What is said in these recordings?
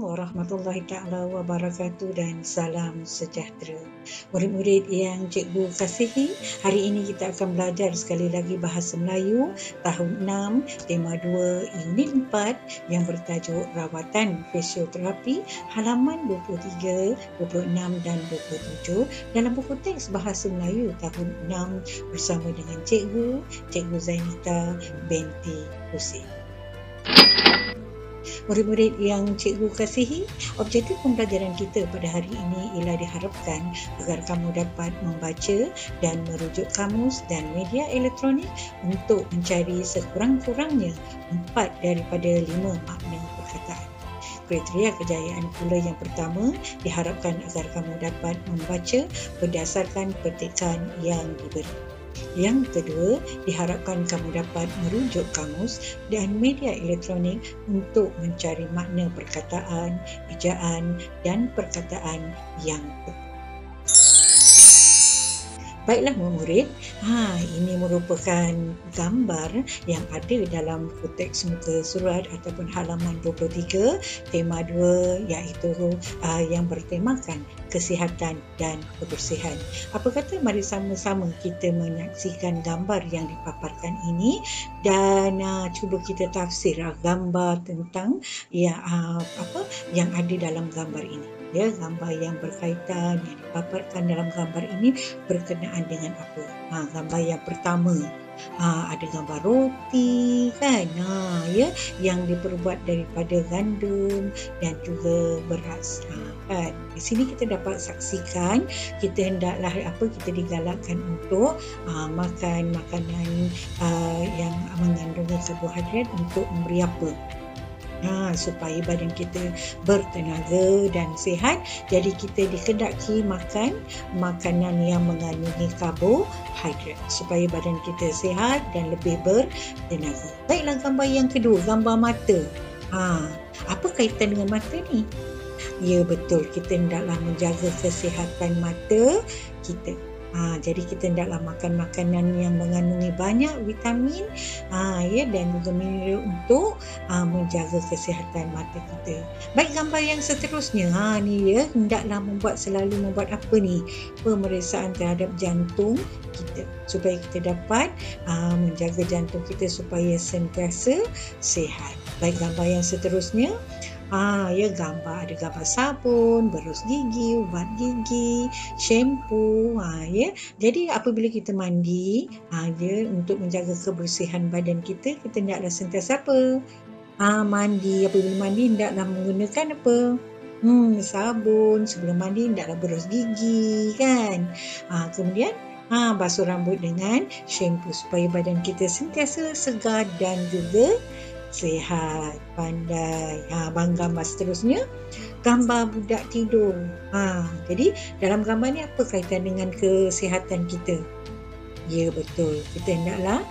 Warahmatullahi Ta'ala Wabarakatuh dan salam sejahtera. Murid-murid yang cikgu kasihi, hari ini kita akan belajar sekali lagi bahasa Melayu tahun 6, tema 2, unit 4 yang bertajuk rawatan fisioterapi, halaman 23, 26 dan 27 dalam buku teks bahasa Melayu tahun 6 bersama dengan Cikgu Zainita binti Husin. Murid-murid yang cikgu kasihi, objektif pembelajaran kita pada hari ini ialah diharapkan agar kamu dapat membaca dan merujuk kamus dan media elektronik untuk mencari sekurang-kurangnya 4 daripada 5 makna perkataan. Kriteria kejayaan pula yang pertama, diharapkan agar kamu dapat membaca berdasarkan petikan yang diberi. Yang kedua, diharapkan kamu dapat merujuk kamus dan media elektronik untuk mencari makna perkataan, ejaan dan perkataan yang tepat. Baiklah murid, ini merupakan gambar yang ada dalam buku teks muka surat ataupun halaman 23, tema 2 iaitu yang bertemakan kesihatan dan kebersihan. Apa kata mari sama-sama kita menyaksikan gambar yang dipaparkan ini dan cuba kita tafsir gambar tentang yang ada dalam gambar ini. Gambar yang berkaitan yang dipaparkan dalam gambar ini berkenaan dengan apa? Gambar yang pertama, ada gambar roti kan, yang diperbuat daripada gandum dan juga beras kan. Di sini kita dapat saksikan kita hendaklah kita digalakkan untuk makan makanan yang mengandung karbohidrat untuk memberi apa? Supaya badan kita bertenaga dan sihat. Jadi kita dikendaki makan makanan yang mengandungi karbohidrat supaya badan kita sihat dan lebih bertenaga. Baiklah, gambar yang kedua, gambar mata. Apa kaitan dengan mata ni? Ya betul, kita hendaklah menjaga kesihatan mata kita. Jadi kita hendaklah makan makanan yang mengandungi banyak vitamin dan juga mineral untuk menjaga kesihatan mata kita. Baik, gambar yang seterusnya, hendaklah selalu membuat apa ni? Pemeriksaan terhadap jantung kita supaya kita dapat menjaga jantung kita supaya sentiasa sihat. Baik, gambar yang seterusnya, ada gambar sabun, berus gigi, ubat gigi, shampoo. Jadi apabila kita mandi, untuk menjaga kebersihan badan kita hendaklah sentiasa mandi. Apabila mandi hendaklah menggunakan sabun. Sebelum mandi hendaklah berus gigi kan. Kemudian basuh rambut dengan shampoo supaya badan kita sentiasa segar dan juga sihat, pandai. Gambar seterusnya, gambar budak tidur. Jadi dalam gambar ni apa kaitan dengan kesihatan kita? Ya betul, kita hendaklah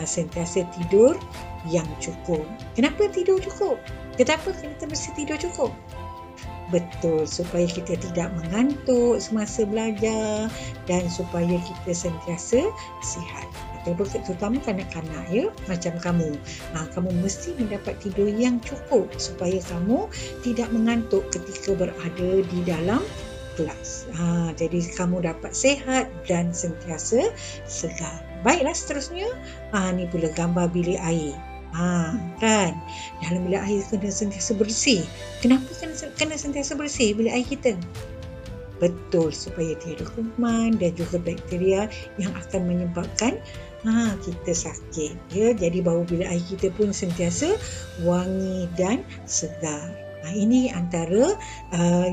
sentiasa tidur yang cukup. Kenapa tidur cukup? Kenapa kita mesti tidur cukup? Betul, supaya kita tidak mengantuk semasa belajar dan supaya kita sentiasa sihat. Terutama kanak-kanak macam kamu. Kamu mesti mendapat tidur yang cukup supaya kamu tidak mengantuk ketika berada di dalam kelas. Jadi kamu dapat sihat dan sentiasa segar. Baiklah, seterusnya ni pula gambar bilik air. Kan dalam bilik air kena sentiasa bersih. Kenapa kena sentiasa bersih bilik air kita? Betul, supaya tiada kuman dan juga bakteria yang akan menyebabkan kita sakit. Jadi bau bilik air kita pun sentiasa wangi dan segar. Ini antara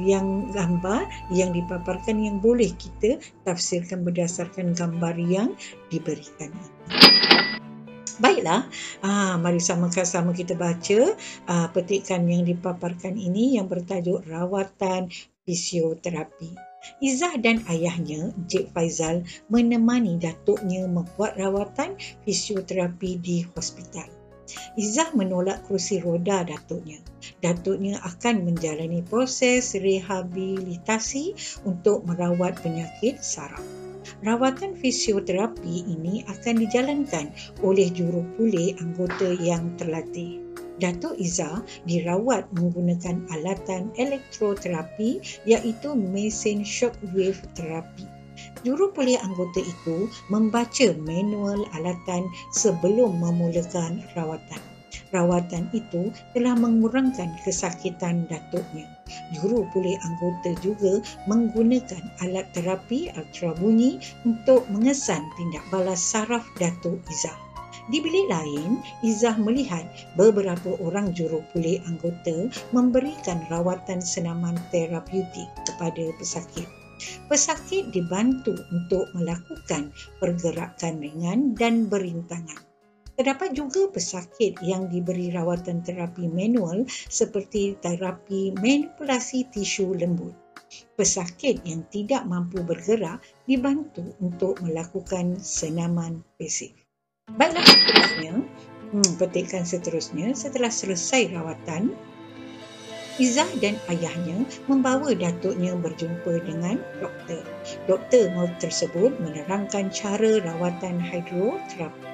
yang gambar yang dipaparkan yang boleh kita tafsirkan berdasarkan gambar yang diberikan. Baiklah, mari sama-sama kita baca petikan yang dipaparkan ini yang bertajuk rawatan fisioterapi. Izzah dan ayahnya, Encik Faizal, menemani datuknya membuat rawatan fisioterapi di hospital. Izzah menolak kerusi roda datuknya. Datuknya akan menjalani proses rehabilitasi untuk merawat penyakit saraf. Rawatan fisioterapi ini akan dijalankan oleh jurupulih anggota yang terlatih. Datuk Izzah dirawat menggunakan alatan elektroterapi iaitu mesin shockwave terapi. Jurupulih anggota itu membaca manual alatan sebelum memulakan rawatan. Rawatan itu telah mengurangkan kesakitan datuknya. Jurupulih anggota juga menggunakan alat terapi ultrabunyi untuk mengesan tindak balas saraf Datuk Izzah. Di bilik lain, Izzah melihat beberapa orang jurupulih anggota memberikan rawatan senaman terapeutik kepada pesakit. Pesakit dibantu untuk melakukan pergerakan ringan dan berintangan. Terdapat juga pesakit yang diberi rawatan terapi manual seperti terapi manipulasi tisu lembut. Pesakit yang tidak mampu bergerak dibantu untuk melakukan senaman pasif. Baiklah, petikan seterusnya, setelah selesai rawatan, Izzah dan ayahnya membawa datuknya berjumpa dengan doktor. Doktor tersebut menerangkan cara rawatan hidroterapi.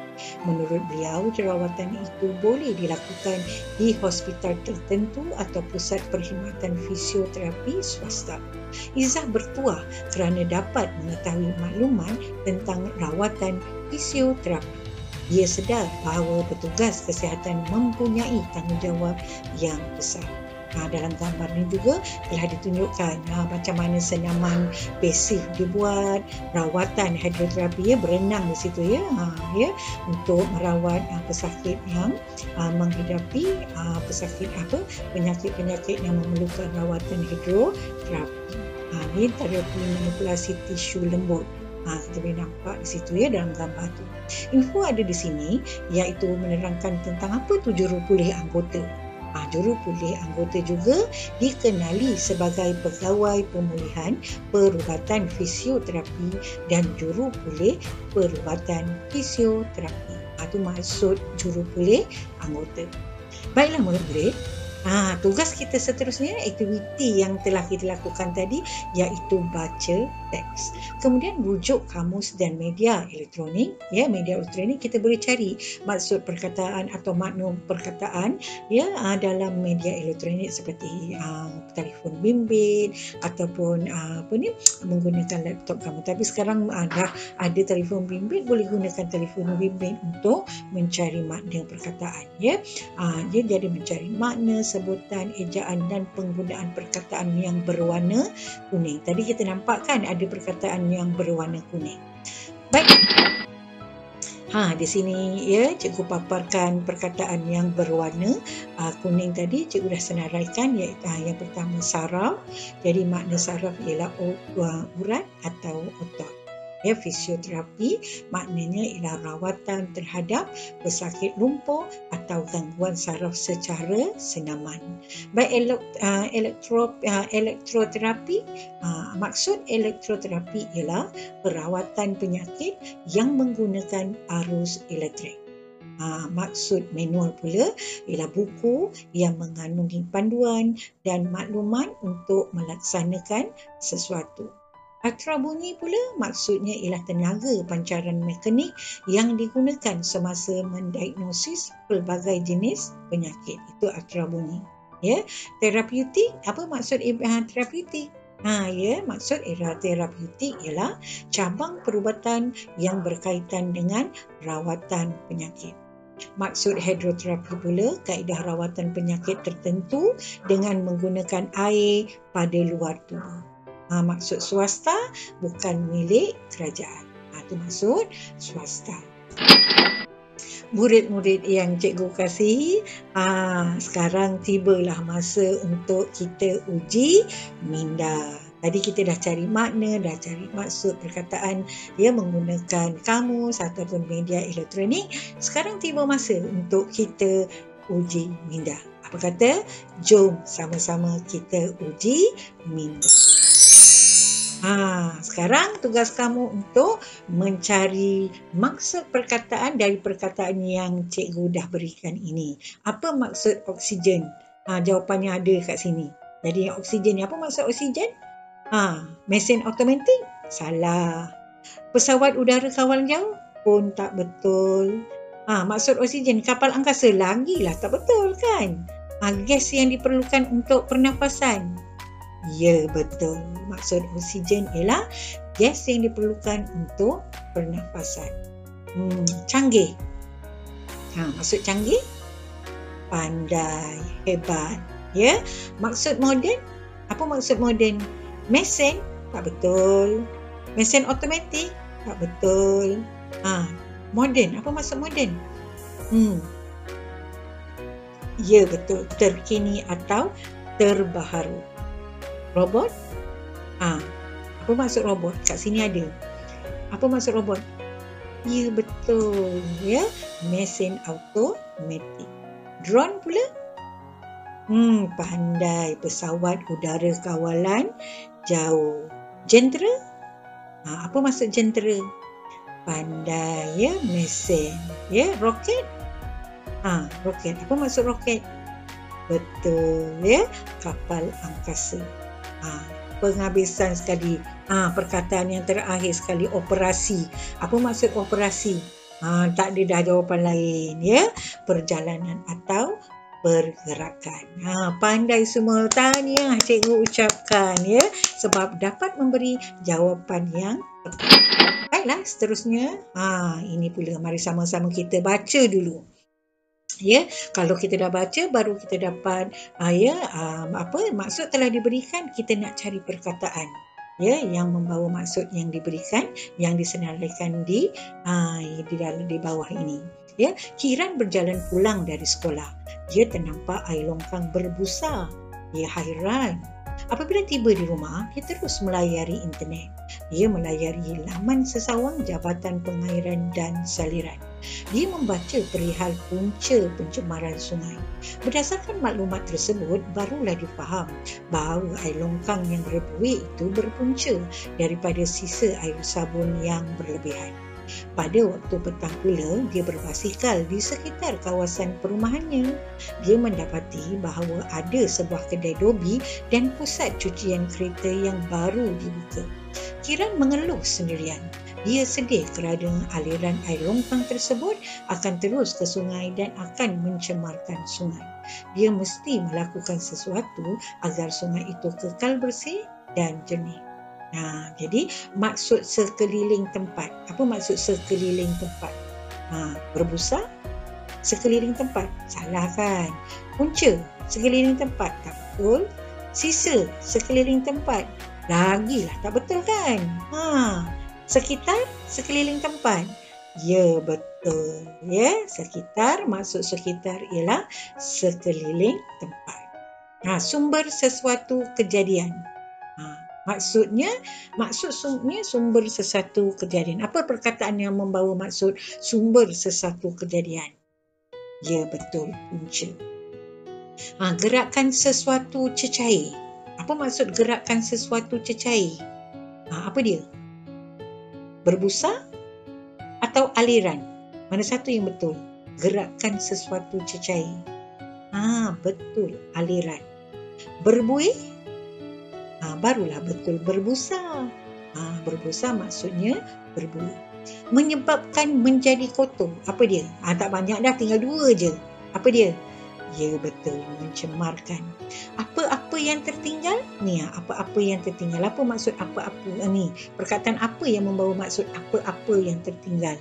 Menurut beliau, rawatan itu boleh dilakukan di hospital tertentu atau pusat perkhidmatan fisioterapi swasta. Izzah bertuah kerana dapat mengetahui maklumat tentang rawatan fisioterapi. Dia sedar bahawa petugas kesihatan mempunyai tanggungjawab yang besar. Dalam gambar ini juga telah ditunjukkan macam mana senaman pasif dibuat, rawatan hidroterapi berenang di situ untuk merawat pesakit yang menghidapi penyakit-penyakit yang memerlukan rawatan hidroterapi. Ini terapi manipulasi tisu lembut. Kita boleh nampak di situ dalam gambar tu. Info ada di sini iaitu menerangkan tentang apa tu jurupulih anggota. Jurupulih anggota juga dikenali sebagai pegawai pemulihan perubatan fisioterapi dan jurupulih perubatan fisioterapi. Itu maksud jurupulih anggota. Baiklah murid-murid, tugas kita seterusnya, aktiviti yang telah kita lakukan tadi iaitu baca teks. Kemudian rujuk kamus dan media elektronik. Media elektronik kita boleh cari maksud perkataan atau makna perkataan dalam media elektronik seperti telefon bimbit ataupun menggunakan laptop kamu. Tapi sekarang dah ada telefon bimbit, boleh gunakan telefon bimbit untuk mencari makna perkataan. Dia jadi mencari makna, sebutan, ejaan dan penggunaan perkataan yang berwarna kuning. Tadi kita nampak kan ada perkataan yang berwarna kuning. Baik. Di sini cikgu paparkan perkataan yang berwarna kuning tadi. Cikgu dah senaraikan iaitu yang pertama saraf. Jadi makna saraf ialah urat atau otot. Fisioterapi maknanya ialah rawatan terhadap pesakit lumpuh atau gangguan saraf secara senaman. Baik, elektroterapi, maksud elektroterapi ialah perawatan penyakit yang menggunakan arus elektrik. Maksud manual pula ialah buku yang mengandungi panduan dan maklumat untuk melaksanakan sesuatu. Ultrabunyi pula maksudnya ialah tenaga pancaran mekanik yang digunakan semasa mendiagnosis pelbagai jenis penyakit. Itu ultrabunyi. Terapeutik, apa maksud terapeutik? Maksud terapeutik ialah cabang perubatan yang berkaitan dengan rawatan penyakit. Maksud hidroterapi pula kaedah rawatan penyakit tertentu dengan menggunakan air pada luar tubuh. Maksud swasta bukan milik kerajaan. Itu maksud swasta. Murid-murid yang cikgu kasihi, sekarang tibalah masa untuk kita uji minda. Tadi kita dah cari makna, dah cari maksud perkataan ya menggunakan kamus ataupun media elektronik. Sekarang tiba masa untuk kita uji minda. Apa kata? Jom sama-sama kita uji minda. Sekarang tugas kamu untuk mencari maksud perkataan dari perkataan yang cikgu dah berikan ini. Apa maksud oksigen? Jawapannya ada kat sini. Jadi oksigen ni apa maksud oksigen? Mesin automatik? Salah. Pesawat udara kawal jauh? Pun tak betul. Maksud oksigen kapal angkasa? Lagilah tak betul kan? Gas yang diperlukan untuk pernafasan? Ya, betul. Maksud oksigen ialah gas yang diperlukan untuk pernafasan. Canggih. Maksud canggih? Pandai, hebat. Ya. Maksud moden? Apa maksud moden? Mesin? Tak betul. Mesin automatik? Tak betul. Moden. Apa maksud moden? Ya, betul. Terkini atau terbaharu. Robot? Apa maksud robot? Kat sini ada. Apa maksud robot? Ya, betul. Ya, mesin automatik. Drone pula? Pandai. Pesawat udara kawalan jauh. Jentera? Apa maksud jentera? Pandai. Ya, mesin. Ya, roket? Roket. Apa maksud roket? Betul. Ya, kapal angkasa. Penghabisan sekali. Perkataan yang terakhir sekali, operasi. Apa maksud operasi? Tak ada dah jawapan lain. Ya, perjalanan atau pergerakan. Pandai semua. Tahniah cikgu ucapkan ya, sebab dapat memberi jawapan yang tepat. Baiklah, seterusnya. Ini pula mari sama-sama kita baca dulu. Ya, kalau kita dah baca baru kita dapat maksud telah diberikan, kita nak cari perkataan ya yang membawa maksud yang diberikan, yang disenaraikan di bawah ini. Ya, Kiran berjalan pulang dari sekolah. Dia ternampak air longkang berbusa. Dia hairan. Apabila tiba di rumah, dia terus melayari internet. Dia melayari laman sesawang Jabatan Pengairan dan Saliran. Dia membaca perihal punca pencemaran sungai. Berdasarkan maklumat tersebut, barulah difaham bahawa air longkang yang berbuih itu berpunca daripada sisa air sabun yang berlebihan. Pada waktu petang pula, dia berbasikal di sekitar kawasan perumahannya. Dia mendapati bahawa ada sebuah kedai dobi dan pusat cucian kereta yang baru dibuka. Kiran mengeluh sendirian. Dia sedih kerana aliran air longkang tersebut akan terus ke sungai dan akan mencemarkan sungai. Dia mesti melakukan sesuatu agar sungai itu kekal bersih dan jernih. Jadi maksud sekeliling tempat. Apa maksud sekeliling tempat? Berbusa? Sekeliling tempat? Salah kan? Punca? Sekeliling tempat? Tak betul. Sisa? Sekeliling tempat? Lagilah tak betul kan? Sekitar? Sekeliling tempat? Ya, betul. Ya, sekitar. Maksud sekitar ialah sekeliling tempat. Sumber sesuatu kejadian. Maksudnya sumber sesuatu kejadian. Apa perkataan yang membawa maksud sumber sesuatu kejadian? Ya, betul, punca. Gerakan sesuatu cecair. Apa maksud gerakan sesuatu cecair? Apa dia? Berbusa atau aliran? Mana satu yang betul? Gerakan sesuatu cecair. Betul, aliran. Berbuih? Barulah betul, berbusa. Berbusa maksudnya berbuih. Menyebabkan menjadi kotor. Apa dia? Tak banyak dah, tinggal 2 je. Apa dia? Ya, betul, mencemarkan. Apa-apa yang tertinggal? Ni apa-apa yang tertinggal. Apa maksud apa-apa ni? Perkataan apa yang membawa maksud apa-apa yang tertinggal?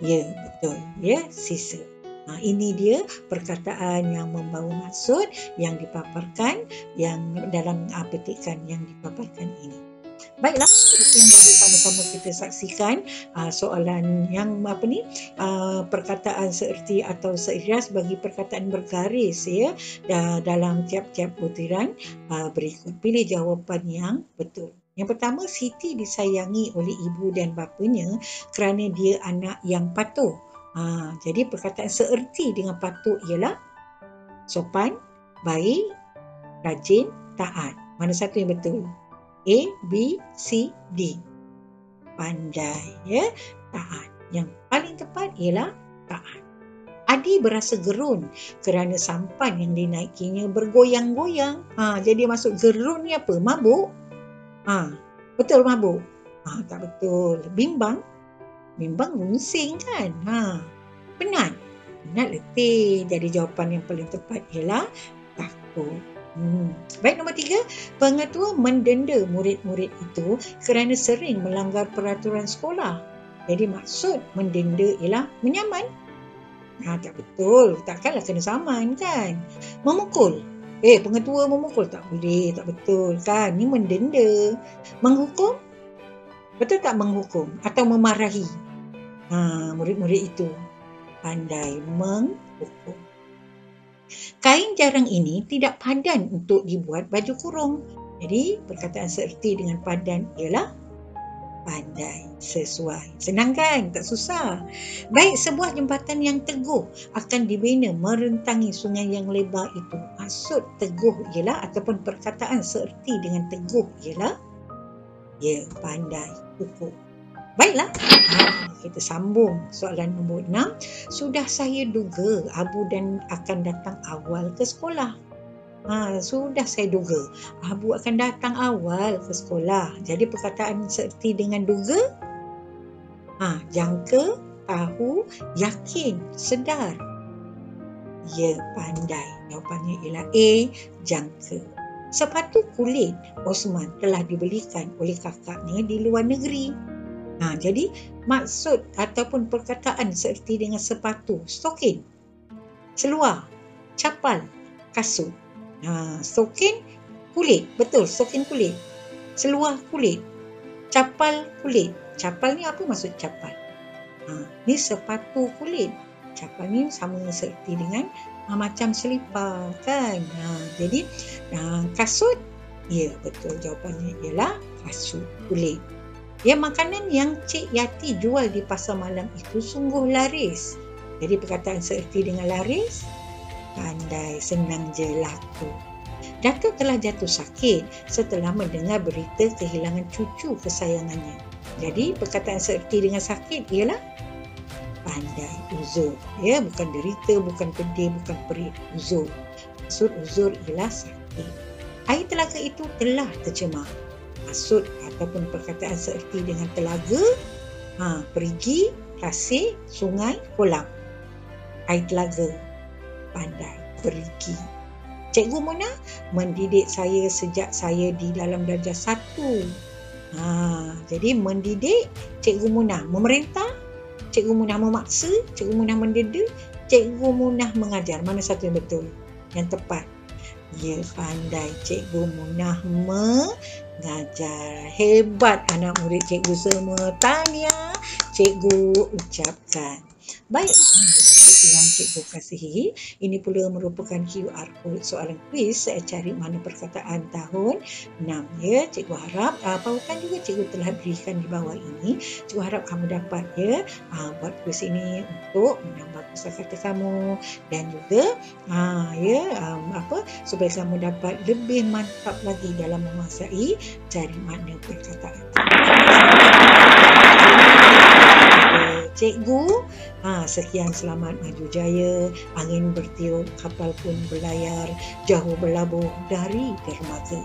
Ya, betul. Ya, sisa. Ini dia perkataan yang membawa maksud yang dipaparkan yang dalam petikan yang dipaparkan ini. Baiklah, yang sama-sama kita saksikan soalan yang perkataan seerti atau seiras bagi perkataan bergaris ya dalam tiap-tiap butiran berikut. Pilih jawapan yang betul. Yang pertama, Siti disayangi oleh ibu dan bapanya kerana dia anak yang patuh. Jadi perkataan seerti dengan patuh ialah sopan, baik, rajin, taat. Mana satu yang betul? A, B, C, D. Pandai, ya, taat. Yang paling tepat ialah taat. Adi berasa gerun kerana sampan yang dinaikinya bergoyang-goyang. Jadi masuk gerun ni apa? Mabuk? Betul mabuk? Tak betul. Bimbang? Bimbang runsing kan? Penat? Penat letih. Jadi jawapan yang paling tepat ialah takut. Baik, nombor 3. Pengetua mendenda murid-murid itu kerana sering melanggar peraturan sekolah. Jadi maksud mendenda ialah menyaman. Tak betul. Takkanlah kena saman kan? Memukul. Pengetua memukul tak boleh. Tak betul kan? Ni mendenda. Menghukum? Betul tak menghukum? Atau memarahi murid-murid itu? Pandai menghukum. Kain jarang ini tidak padan untuk dibuat baju kurung. Jadi perkataan seerti dengan padan ialah pandai, sesuai. Senang kan? Tak susah. Baik, sebuah jembatan yang teguh akan dibina merentangi sungai yang lebar itu. Maksud teguh ialah ataupun perkataan seerti dengan teguh ialah pandai, kukuh. Baiklah, kita sambung soalan nombor 6. Sudah saya duga Abu dan akan datang awal ke sekolah. Sudah saya duga Abu akan datang awal ke sekolah. Jadi perkataan seerti dengan duga, jangka, tahu, yakin, sedar. Ya, pandai. Jawapannya ialah A, jangka. Sepatu kulit Osman telah dibelikan oleh kakaknya di luar negeri. Jadi maksud ataupun perkataan seerti dengan sepatu, stokin, seluar, capal, kasut. Stokin kulit, betul, stokin kulit. Seluar kulit, capal kulit. Capal ni apa maksud capal? Ni sepatu kulit. Capal ni sama seerti dengan macam selipar kan. Jadi kasut, ya betul, jawapannya ialah kasut kulit. Makanan yang Cik Yati jual di pasar malam itu sungguh laris. Jadi perkataan seerti dengan laris, pandai, senang je laku. Datuk telah jatuh sakit setelah mendengar berita kehilangan cucu kesayangannya. Jadi perkataan seerti dengan sakit ialah pandai, uzur. Bukan derita, bukan pedih, bukan perit, uzur. Maksud uzur ialah sakit. Air telaga itu telah tercemar. Maksud ataupun perkataan seerti dengan telaga, perigi, tasik, sungai, kolam. Air telaga, pandai, perigi. Cikgu Mona mendidik saya sejak saya di dalam darjah 1. Jadi mendidik Cikgu Mona, memerintah, Cikgu Mona memaksa, Cikgu Mona mendeda, Cikgu Mona mengajar. Mana satu yang betul? Yang tepat. Ya, pandai, Cikgu Munah mengajar. Hebat anak murid cikgu semua. Tahniah cikgu ucapkan. Baik, yang cikgu kasihi, ini pula merupakan QR code soalan kuis. Saya cari mana perkataan tahun 6 ya. Cikgu harap pautan juga cikgu telah berikan di bawah ini. Cikgu harap kamu dapat buat kuis ini untuk menambah kosakata kamu dan juga supaya kamu dapat lebih mantap lagi dalam menguasai cari makna perkataan. Cikgu, sekian, selamat maju jaya. Angin bertiup, kapal pun berlayar, jauh berlabuh dari dermaga.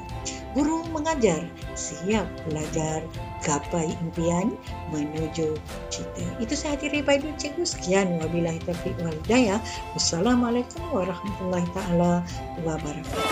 Guru mengajar, siap belajar, gapai impian menuju cita. Itu sahaja daripada cikgu. Sekian, wabillahi taufiq wal hidayah. Wassalamualaikum warahmatullahi taala wabarakatuh.